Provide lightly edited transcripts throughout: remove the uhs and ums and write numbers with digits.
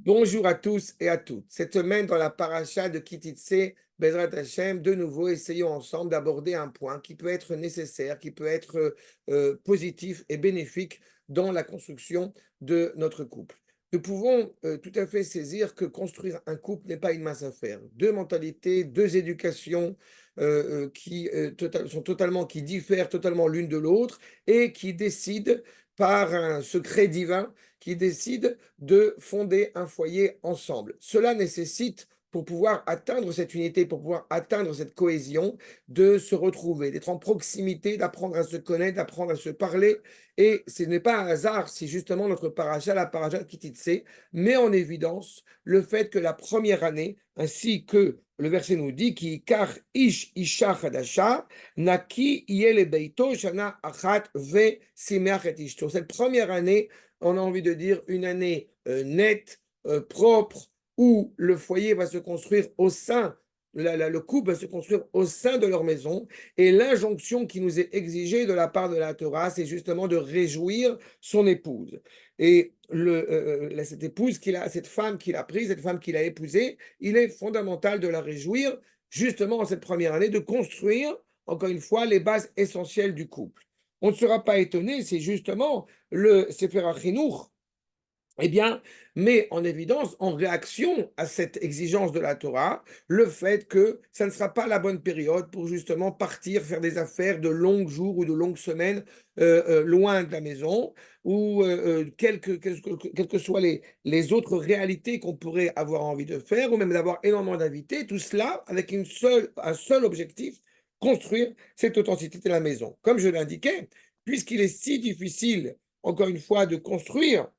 Bonjour à tous et à toutes. Cette semaine, dans la paracha de Kititse, Bezrat Hashem, de nouveau, essayons ensemble d'aborder un point qui peut être nécessaire, qui peut être positif et bénéfique dans la construction de notre couple. Nous pouvons tout à fait saisir que construire un couple n'est pas une mince affaire. Deux mentalités, deux éducations qui diffèrent totalement l'une de l'autre et qui décident par un secret divin qui décident de fonder un foyer ensemble. Cela nécessite, pour pouvoir atteindre cette unité, pour pouvoir atteindre cette cohésion, de se retrouver, d'être en proximité, d'apprendre à se connaître, d'apprendre à se parler. Et ce n'est pas un hasard si justement notre paracha, la paracha Kititse, met en évidence le fait que la première année, ainsi que le verset nous dit, qui car ish isha chadasha, naki yele beito shana achat ve simeach et ishto. Cette première année, on a envie de dire une année nette, propre, où le foyer va se construire au sein, le couple va se construire au sein de leur maison. Et l'injonction qui nous est exigée de la part de la Torah, c'est justement de réjouir son épouse. Et cette épouse cette femme qu'il a prise, cette femme qu'il a épousée, il est fondamental de la réjouir, justement en cette première année, de construire, encore une fois, les bases essentielles du couple. On ne sera pas étonné, c'est justement le Sefer HaChinuch, eh bien, met en évidence, en réaction à cette exigence de la Torah, le fait que ça ne sera pas la bonne période pour justement partir faire des affaires de longs jours ou de longues semaines loin de la maison, ou quelles que soient les autres réalités qu'on pourrait avoir envie de faire, ou même d'avoir énormément d'invités, tout cela avec un seul objectif, construire cette authenticité de la maison. Comme je l'indiquais, puisqu'il est si difficile, encore une fois, de construire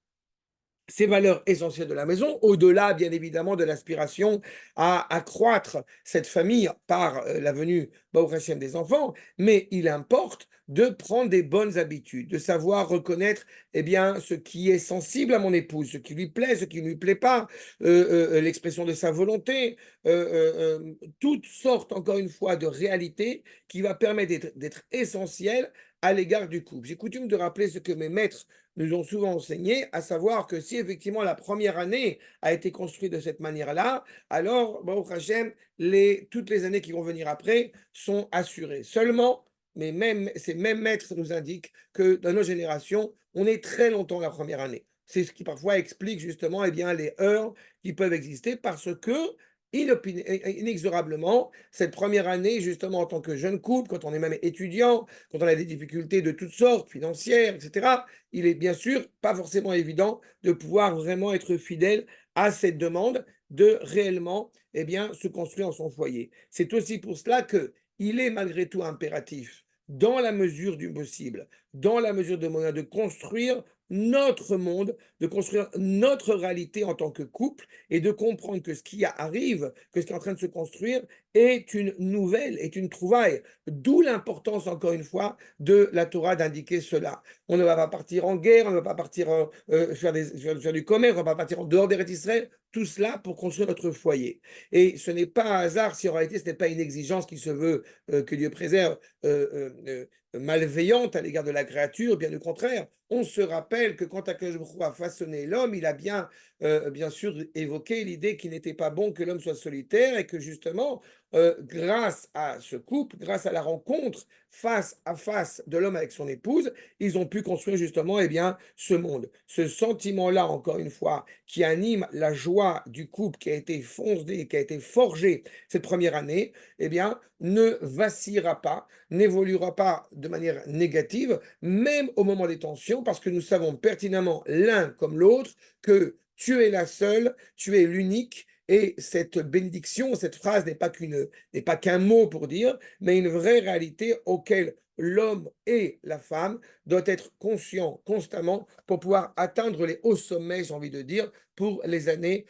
ces valeurs essentielles de la maison, au-delà, bien évidemment, de l'aspiration à accroître cette famille par la venue, Baruch Hashem, des enfants, mais il importe de prendre des bonnes habitudes, de savoir reconnaître eh bien, ce qui est sensible à mon épouse, ce qui lui plaît, ce qui ne lui plaît pas, l'expression de sa volonté, toutes sortes, encore une fois, de réalités qui va permettre d'être essentielles à l'égard du couple. J'ai coutume de rappeler ce que mes maîtres nous ont souvent enseigné, à savoir que si effectivement la première année a été construite de cette manière-là, alors, Baruch Hashem, toutes les années qui vont venir après sont assurées. Seulement, mais même, ces mêmes maîtres nous indiquent que dans nos générations, on est très longtemps la première année. C'est ce qui parfois explique justement eh bien, les heurts qui peuvent exister parce que inexorablement, cette première année, justement en tant que jeune couple, quand on est même étudiant, quand on a des difficultés de toutes sortes, financières, etc., il est bien sûr pas forcément évident de pouvoir vraiment être fidèle à cette demande de réellement eh bien, se construire son foyer. C'est aussi pour cela qu'il est malgré tout impératif, dans la mesure du possible, dans la mesure de moyen, de construire notre monde, de construire notre réalité en tant que couple et de comprendre que ce qui arrive, que ce qui est en train de se construire est une nouvelle, est une trouvaille. D'où l'importance, encore une fois, de la Torah d'indiquer cela. On ne va pas partir en guerre, on ne va pas partir faire du commerce, on ne va pas partir en dehors des d'Israël. Tout cela pour construire notre foyer. Et ce n'est pas un hasard si en réalité ce n'est pas une exigence qui se veut, que Dieu préserve, malveillante à l'égard de la créature, bien au contraire. On se rappelle que quand Akadosh Baruch Hu a façonné l'homme, il a bien sûr évoqué l'idée qu'il n'était pas bon que l'homme soit solitaire et que justement, grâce à ce couple, grâce à la rencontre face à face de l'homme avec son épouse, ils ont pu construire justement eh bien, ce monde. Ce sentiment-là, encore une fois, qui anime la joie du couple qui a été fondé, qui a été forgé cette première année, eh bien, ne vacillera pas, n'évoluera pas de manière négative, même au moment des tensions, parce que nous savons pertinemment l'un comme l'autre que tu es la seule, tu es l'unique. Et cette bénédiction, cette phrase n'est pas qu'un mot pour dire, mais une vraie réalité auquel l'homme et la femme doivent être conscients constamment pour pouvoir atteindre les hauts sommets, j'ai envie de dire, pour les années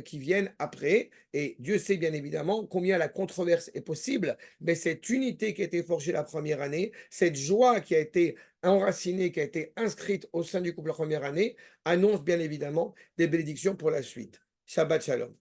qui viennent après. Et Dieu sait bien évidemment combien la controverse est possible, mais cette unité qui a été forgée la première année, cette joie qui a été enracinée, qui a été inscrite au sein du couple la première année, annonce bien évidemment des bénédictions pour la suite. Shabbat Shalom.